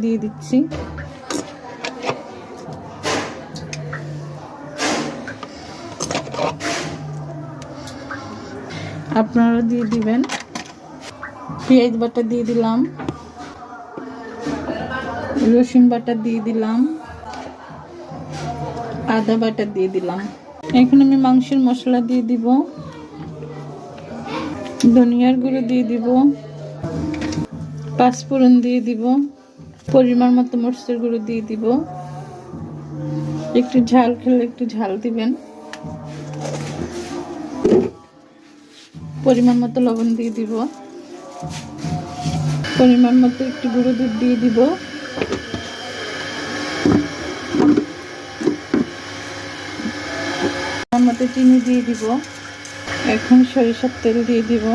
দিয়ে দিচ্ছি। আপনারা দিয়ে দিবেন। পেঁয়াজ বাটা দিয়ে দিলাম, রসুন বাটা দিয়ে দিলাম, আদা বাটা দিয়ে দিলাম। এখন আমি মাংসের মশলা দিয়ে দিব, ধনিয়ার গুঁড়ো দিয়ে দিব, পাঁচফোড়ন দিয়ে দিব, পরিমাণ মতো মরিচের গুঁড়ো দিয়ে দিব। একটু ঝাল খেলে একটু ঝাল দিবেন। পরিমাণ মতো লবণ দিয়ে দিব, পরিমাণ মতো একটু গুঁড়ো দুধ দিয়ে দিব, পরিমাণ মতো চিনি দিয়ে দিব। এখন সরিষার তেল দিয়ে দিব।